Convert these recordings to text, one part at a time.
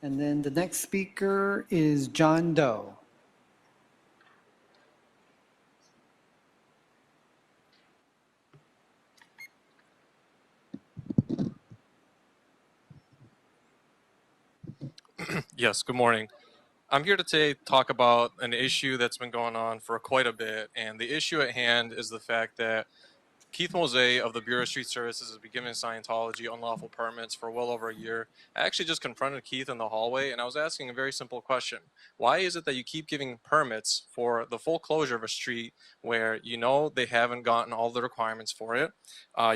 And then the next speaker is John Doe. Yes, good morning. I'm here to today talk about an issue that's been going on for quite a bit, and the issue at hand is the fact that Keith Mozee of the Bureau of Street Services has been giving Scientology unlawful permits for well over a year. I actually just confronted Keith in the hallway, and I was asking a very simple question. Why is it that you keep giving permits for the full closure of a street where you know they haven't gotten all the requirements for it?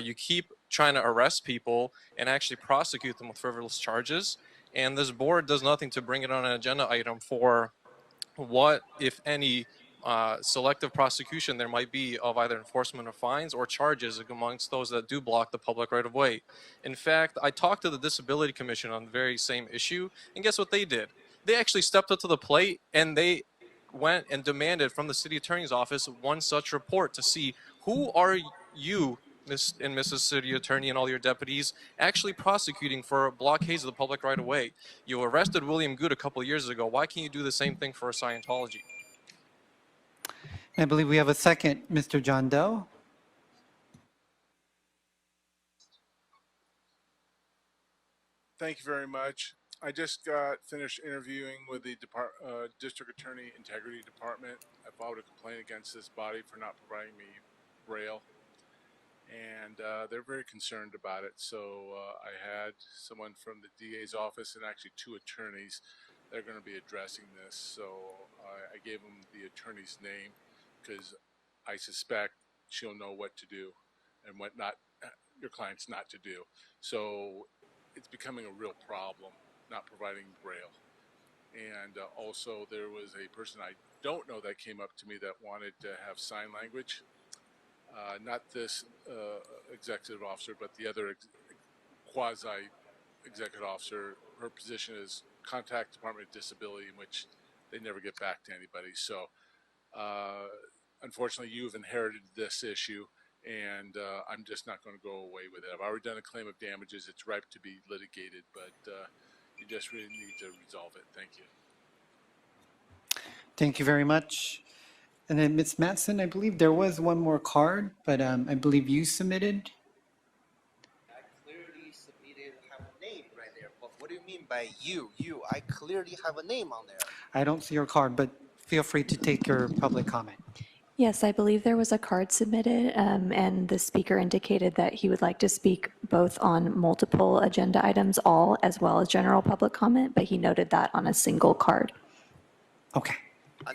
You keep trying to arrest people and actually prosecute them with frivolous charges, and this board does nothing to bring it on an agenda item for what, if any, selective prosecution there might be of either enforcement of fines or charges amongst those that do block the public right of way. In fact, I talked to the Disability Commission on the very same issue, and guess what they did? They actually stepped up to the plate and they went and demanded from the city attorney's office one such report to see who are you, Miss and Mrs. City Attorney, and all your deputies actually prosecuting for blockades of the public right of way. You arrested William Good a couple of years ago. Why can't you do the same thing for Scientology? I believe we have a second, Mr. John Doe. Thank you very much. I just got finished interviewing with the District Attorney Integrity Department. I filed a complaint against this body for not providing me Braille, and they're very concerned about it. So I had someone from the DA's office and actually two attorneys that are going to be addressing this. So I gave them the attorney's name because I suspect she'll know what to do and what not your clients not to do. So it's becoming a real problem not providing Braille. And also there was a person I don't know that came up to me that wanted to have sign language. Not this executive officer, but the other quasi-executive officer. Her position is contact Department of Disability, in which they never get back to anybody. So unfortunately, you've inherited this issue, and I'm just not going to go away with it. I've already done a claim of damages. It's ripe to be litigated, but you just really need to resolve it. Thank you. Thank you very much. And then Ms. Matson, I believe there was one more card, but I believe you submitted. I clearly submitted, have a name right there. But what do you mean by you? I clearly have a name on there. I don't see your card, but feel free to take your public comment. Yes, I believe there was a card submitted, and the speaker indicated that he would like to speak both on multiple agenda items, all as well as general public comment, but he noted that on a single card. Okay,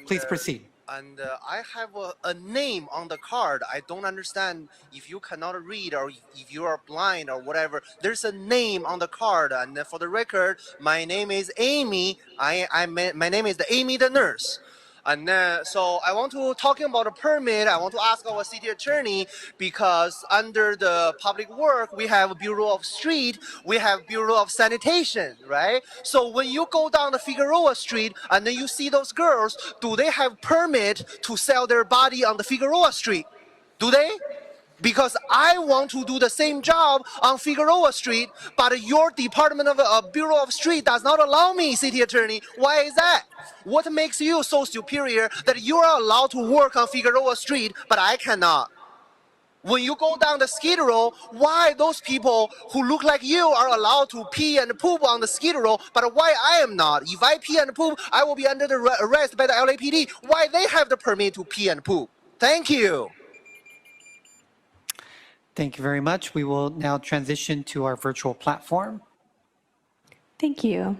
please proceed. And I have a name on the card. I don't understand if you cannot read or if you are blind or whatever. There's a name on the card, and for the record, my name is Amy. My name is Amy the nurse. And so I want to talking about a permit. I want to ask our city attorney, because under the public work we have Bureau of Street, we have Bureau of Sanitation, right? So when you go down the Figueroa Street and then you see those girls, do they have permit to sell their body on the Figueroa Street? Do they? Because I want to do the same job on Figueroa Street, but your Department of Bureau of Street does not allow me, city attorney. Why is that? What makes you so superior that you are allowed to work on Figueroa Street, but I cannot? When you go down the Skid Row, why those people who look like you are allowed to pee and poop on the Skid Row, but why I am not? If I pee and poop, I will be under the arrest by the LAPD. Why they have the permit to pee and poop? Thank you. Thank you very much. We will now transition to our virtual platform. Thank you.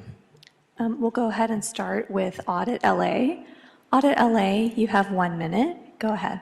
We'll go ahead and start with Audit LA. Audit LA, you have 1 minute. Go ahead.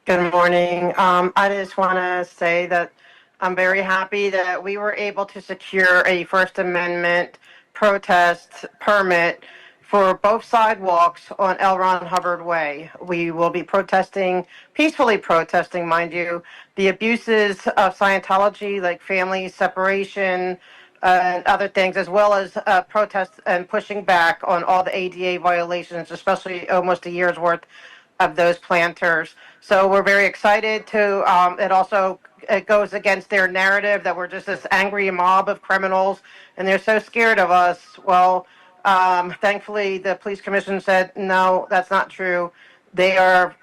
Good morning. I just want to say that I'm very happy that we were able to secure a First Amendment protest permit for both sidewalks on L. Ron Hubbard Way. We will be protesting, peacefully protesting, mind you, the abuses of Scientology, like family separation and other things, as well as protests and pushing back on all the ADA violations, especially almost a year's worth of those planters. So we're very excited to, it also it goes against their narrative that we're just this angry mob of criminals and they're so scared of us. Well, thankfully, the police commission said, no, that's not true. They are,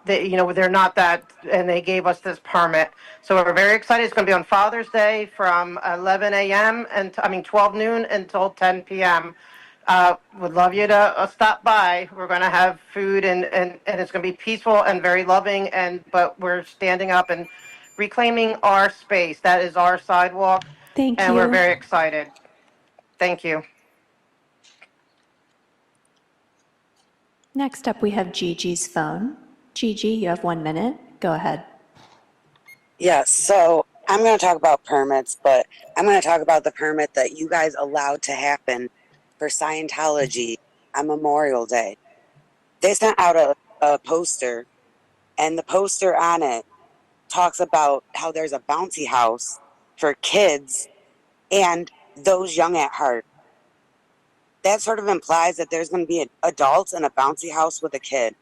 they're not that, and they gave us this permit. So we're very excited. It's going to be on Father's Day from 11 a.m. and 12 noon until 10 p.m. Would love you to stop by. We're going to have food and it's going to be peaceful and very loving. But we're standing up and reclaiming our space. That is our sidewalk. Thank And we're you. very excited. Thank you. Next up, we have Gigi's phone. Gigi, you have 1 minute. Go ahead. Yes, so I'm going to talk about permits, but I'm going to talk about the permit that you guys allowed to happen for Scientology on Memorial Day. They sent out a poster, and the poster on it talks about how there's a bouncy house for kids and those young at heart. That sort of implies that there's going to be adults in a bouncy house with a kid.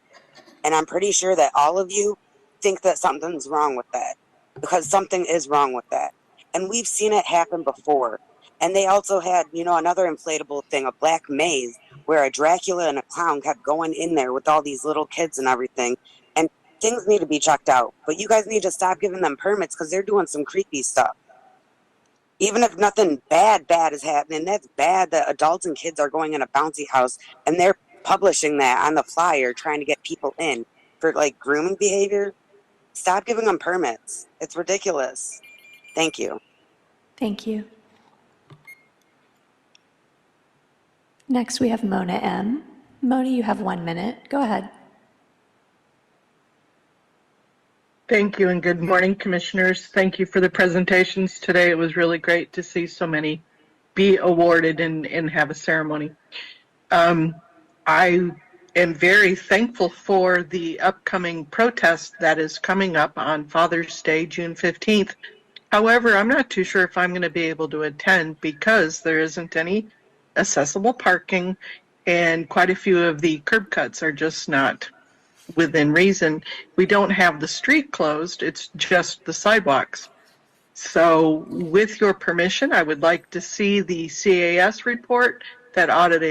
And I'm pretty sure that all of you think that something's wrong with that, because something is wrong with that. And we've seen it happen before. And they also had, another inflatable thing, a black maze, where a Dracula and a clown kept going in there with all these little kids and everything. And things need to be checked out. But you guys need to stop giving them permits because they're doing some creepy stuff. Even if nothing bad is happening, that's bad that adults and kids are going in a bouncy house and they're publishing that on the flyer trying to get people in for like grooming behavior. Stop giving them permits. It's ridiculous. Thank you. Thank you. Next, we have Mona M. Mona, you have 1 minute. Go ahead. Thank you, and good morning, commissioners. Thank you for the presentations today. It was really great to see so many be awarded and have a ceremony. I am very thankful for the upcoming protest that is coming up on Father's Day, June 15th. However, I'm not too sure if I'm going to be able to attend because there isn't any accessible parking and quite a few of the curb cuts are just not within reason. We don't have the street closed, it's just the sidewalks. So with your permission, I would like to see the CAS report that Audit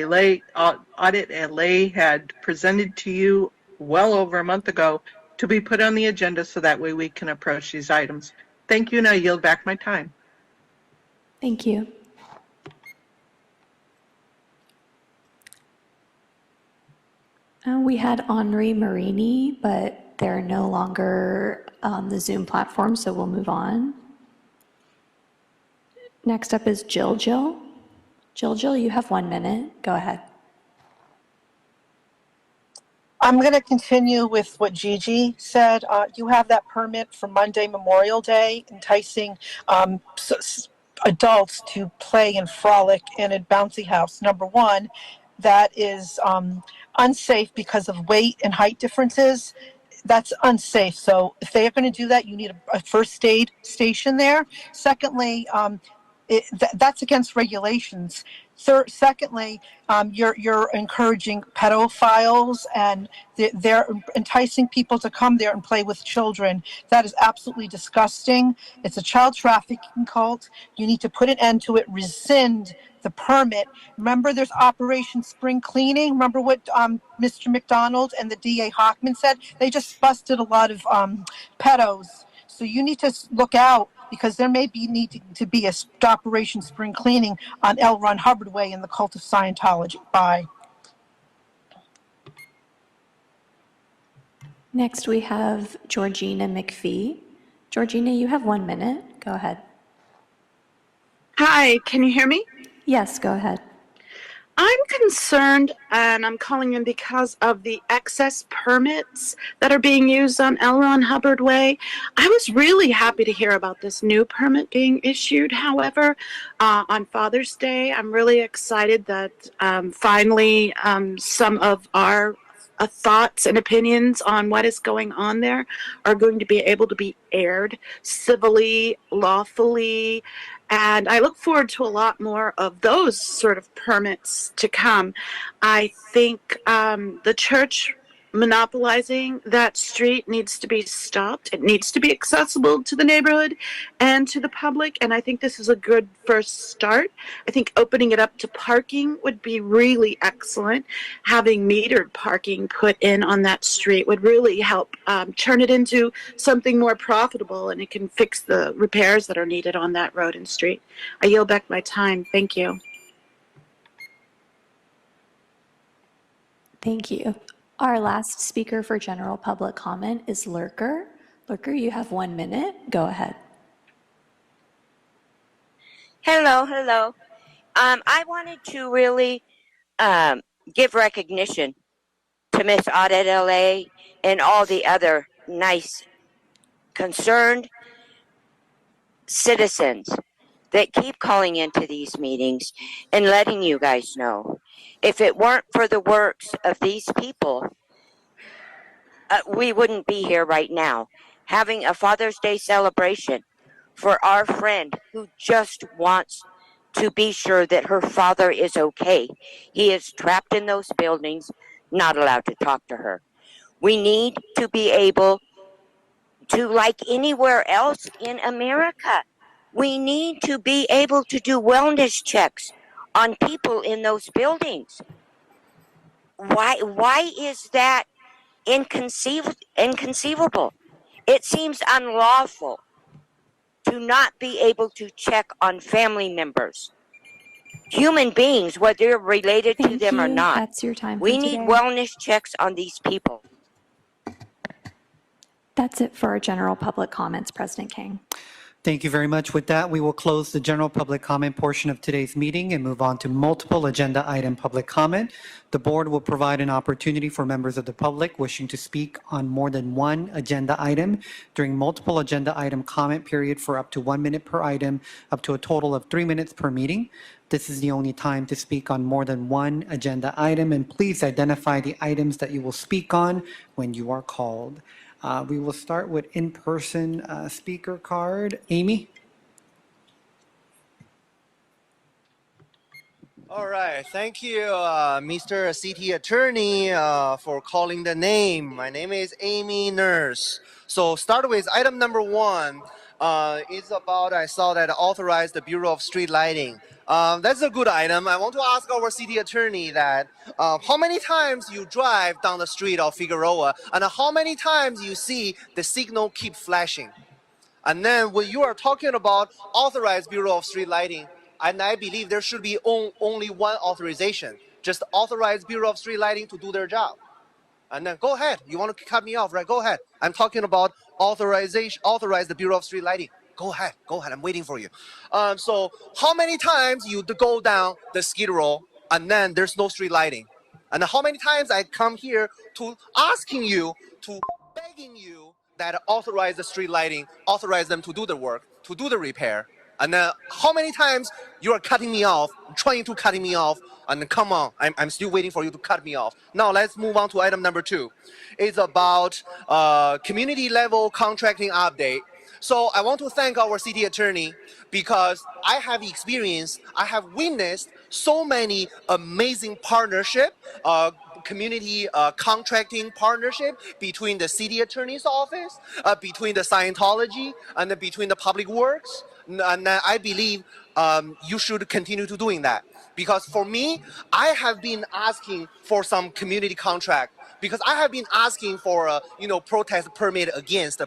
LA had presented to you well over a month ago to be put on the agenda so that way we can approach these items. Thank you, and I yield back my time. Thank you. We had Enri Marini, but they're no longer on the Zoom platform, so we'll move on. Next up is Jill. Jill, you have 1 minute. Go ahead. I'm going to continue with what Gigi said. You have that permit for Monday, Memorial Day, enticing adults to play and frolic in a bouncy house. Number one, that is unsafe because of weight and height differences. That's unsafe. So if they are going to do that, you need a first aid station there. Secondly, that's against regulations. Secondly, you're encouraging pedophiles and they're enticing people to come there and play with children. That is absolutely disgusting. It's a child trafficking cult. You need to put an end to it, rescind the permit. Remember, there's Operation Spring Cleaning. Remember what Mr. McDonald and the DA Hockman said? They just busted a lot of pedos. So you need to look out because there may be needing to be a Operation Spring Cleaning on L. Ron Hubbard Way in the cult of Scientology. Bye. Next, we have Georgina McPhee. Georgina, you have 1 minute. Go ahead. Hi, can you hear me? Yes, go ahead. I'm concerned, and I'm calling in because of the excess permits that are being used on L. Ron Hubbard Way. I was really happy to hear about this new permit being issued. However, on Father's Day, I'm really excited that finally some of our thoughts and opinions on what is going on there are going to be able to be aired civilly, lawfully, and I look forward to a lot more of those sort of permits to come. I think the church monopolizing that street needs to be stopped. It needs to be accessible to the neighborhood and to the public. And I think this is a good first start. I think opening it up to parking would be really excellent. Having metered parking put in on that street would really help turn it into something more profitable, and it can fix the repairs that are needed on that road and street. I yield back my time. Thank you. Thank you. Our last speaker for general public comment is Lurker. Lurker, you have 1 minute. Go ahead. Hello. I wanted to really give recognition to Miss Audit LA and all the other nice, concerned citizens that keep calling into these meetings and letting you guys know. If it weren't for the works of these people, we wouldn't be here right now having a Father's Day celebration for our friend who just wants to be sure that her father is okay. He is trapped in those buildings, not allowed to talk to her. We need to be able to, like anywhere else in America, we need to be able to do wellness checks on people in those buildings. Why is that inconceivable? It seems unlawful to not be able to check on family members, human beings, whether you're related to them or not. That's your time for We need today. wellness checks on these people. That's it for our general public comments, President King. Thank you very much. With that, we will close the general public comment portion of today's meeting and move on to multiple agenda item public comment. The board will provide an opportunity for members of the public wishing to speak on more than one agenda item during multiple agenda item comment period for up to 1 minute per item, up to a total of 3 minutes per meeting. This is the only time to speak on more than one agenda item, and please identify the items that you will speak on when you are called. We will start with in-person speaker card. Amy? All right, thank you, Mr. City Attorney, for calling the name. My name is Amy Nurse. So start with item number 1. It's about, I saw that authorized the Bureau of Street Lighting. That's a good item. I want to ask our city attorney that how many times you drive down the street of Figueroa and how many times you see the signal keep flashing. And then when you are talking about authorized Bureau of Street Lighting, and I believe there should be only one authorization, just authorize Bureau of Street Lighting to do their job. And then go ahead. You want to cut me off, right? Go ahead. I'm talking about authorize the Bureau of Street Lighting. Go ahead. I'm waiting for you. So how many times you go down the Skid Row and then there's no street lighting? And how many times I come here to asking you, to begging you that authorize the street lighting, authorize them to do the work, to do the repair. And then how many times you are cutting me off, trying to cut me off, and come on, I'm still waiting for you to cut me off. Now let's move on to item number 2. It's about community level contracting update. So I want to thank our city attorney because I have witnessed so many amazing partnership, community contracting partnership between the city attorney's office, between the Scientology, and between the public works. And I believe you should continue to doing that. Because for me, I have been asking for some community contract because I have been asking for a protest permit against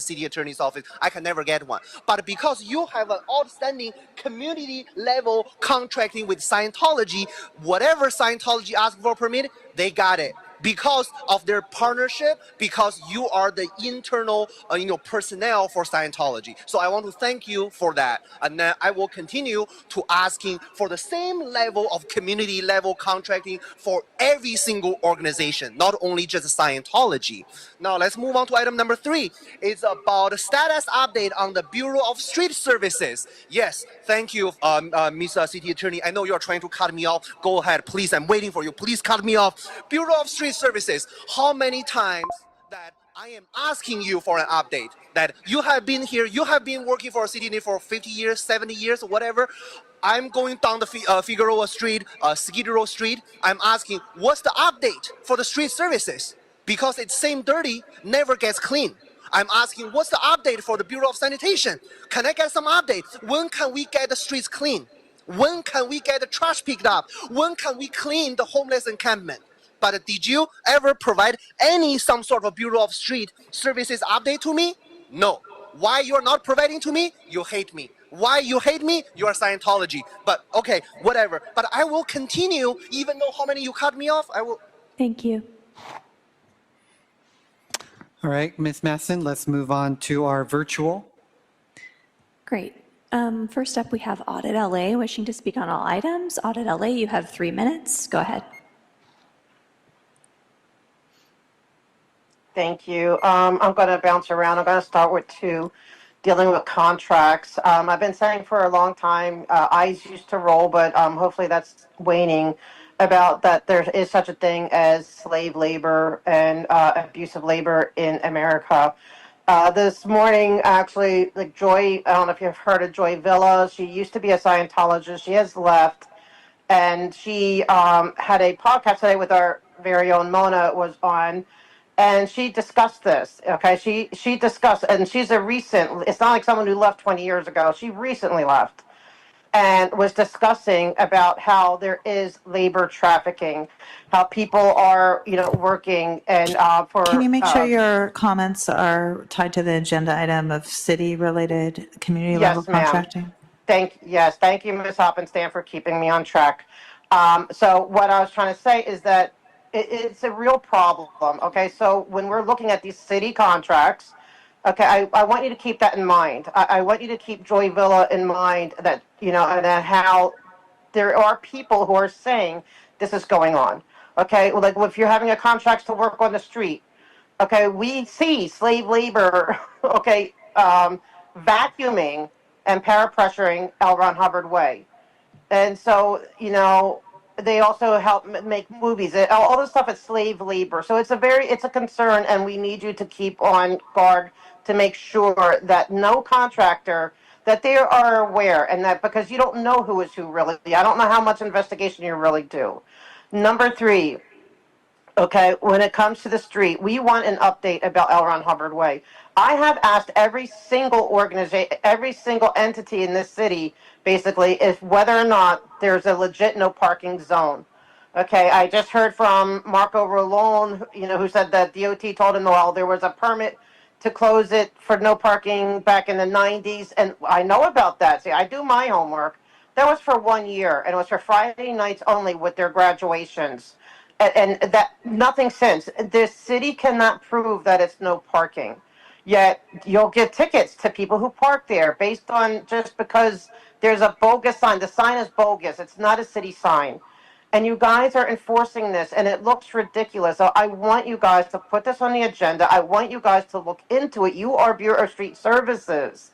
city attorney's office. I can never get one. But because you have an outstanding community level contracting with Scientology, whatever Scientology asks for permit, they got it. Because of their partnership, because you are the internal, personnel for Scientology. So I want to thank you for that. And then I will continue to asking for the same level of community level contracting for every single organization, not only just Scientology. Now let's move on to item number 3. It's about a status update on the Bureau of Street Services. Yes, thank you, Ms. City Attorney. I know you're trying to cut me off. Go ahead, please. I'm waiting for you. Please cut me off. Bureau of Street Services. How many times that I am asking you for an update, that you have been here, you have been working for a city for 50 years, 70 years, whatever. I'm going down the Figueroa Street, Skid Row Street. I'm asking, what's the update for the street services? because it's same dirty, never gets clean. I'm asking, what's the update for the Bureau of Sanitation? Can I get some update? When can we get the streets clean? When can we get the trash picked up? When can we clean the homeless encampment? But did you ever provide some sort of Bureau of Street Services update to me? No. Why you're not providing to me? You hate me. Why you hate me? You are Scientology. But okay, whatever. But I will continue, even though how many you cut me off. I will. Thank you. All right, Ms. Masson, let's move on to our virtual. Great. First up, we have Audit LA wishing to speak on all items. Audit LA, you have 3 minutes. Go ahead. Thank you. I'm going to bounce around. I'm going to start with two, dealing with contracts. I've been saying for a long time, eyes used to roll, but hopefully that's waning, about that there is such a thing as slave labor and abusive labor in America. This morning, actually, like Joy, I don't know if you've heard of Joy Villa. She used to be a Scientologist. She has left. And she had a podcast today with our very own Mona was on, and she discussed this. Okay, she discussed, and she's a recent. It's not like someone who left 20 years ago. She recently left, and was discussing about how there is labor trafficking, how people are, working and for. Can you make sure your comments are tied to the agenda item of city-related community level Yes, ma'am. contracting? Thank you, Ms. Hoppenstan, for keeping me on track. So what I was trying to say is that it's a real problem. Okay, so when we're looking at these city contracts, okay, I want you to keep that in mind. I want you to keep Joy Villa in mind, that and that how there are people who are saying this is going on. Okay, well, like if you're having a contract to work on the street, okay, we see slave labor, okay, vacuuming and parapressuring L. Ron Hubbard Way. And so, they also help make movies. All this stuff is slave labor. So it's a concern, and we need you to keep on guard to make sure that no contractor, that they are aware, and that because you don't know who is who really. I don't know how much investigation you really do. Number 3, okay, when it comes to the street, we want an update about L. Ron Hubbard Way. I have asked every single organization, every single entity in this city, basically, if whether or not there's a legit no parking zone. Okay, I just heard from Marco Rolon, who said that DOT told him, well, there was a permit to close it for no parking back in the 90s, and I know about that. See, I do my homework. That was for 1 year, and it was for Friday nights only with their graduations. And that nothing since. The city cannot prove that it's no parking. Yet you'll give tickets to people who park there based on just because there's a bogus sign. The sign is bogus. It's not a city sign. And you guys are enforcing this, and it looks ridiculous. So I want you guys to put this on the agenda. I want you guys to look into it. You are Bureau of Street Services.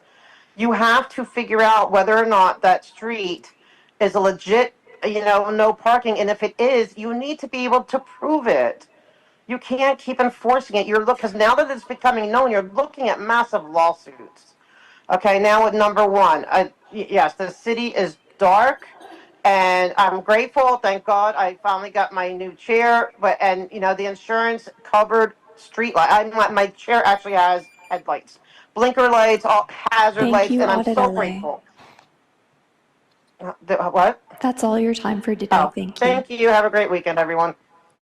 You have to figure out whether or not that street is a legit, no parking. And if it is, you need to be able to prove it. You can't keep enforcing it. Because now that it's becoming known, you're looking at massive lawsuits. Okay, now with number 1, yes, the city is dark, and I'm grateful. Thank God I finally got my new chair. And the insurance covered street light. My chair actually has headlights, blinker lights, all hazard Thank lights, you, and I'm Audit so LA. grateful. What? That's all your time for today. Oh, Thank you. thank you. Have a great weekend, everyone.